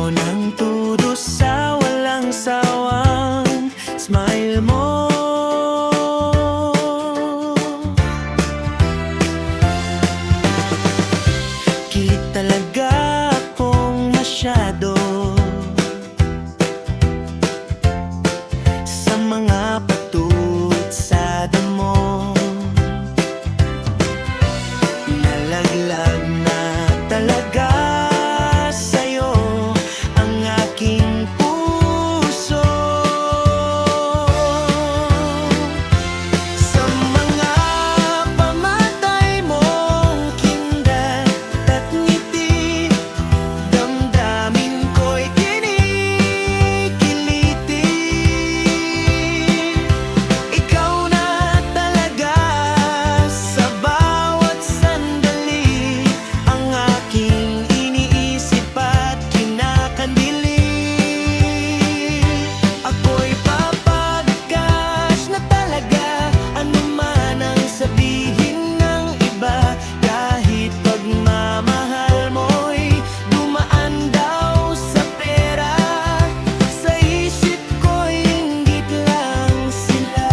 mo ng tudo sa walang sawang smile mo. Kilig talaga akong masyado sa mga patutsada mo. Nalaglag na talaga sa'yo ang aking puso. Sa mga pamatay mong kindat at ngiti, damdamin ko'y kinikiliti. Ikaw na talaga sa bawat sandali, ang aking iniisip at kinakandili. Ako'y papagkas na talaga ano man ang sabihin ng iba, kahit pagmamahal mo'y dumaan daw sa pera. Sa isip ko'y inggit lang sila.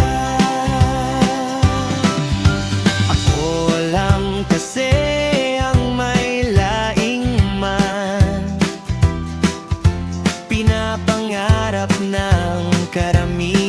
Ako lang kasi ang may laing man, pinapangarap ng karamihan.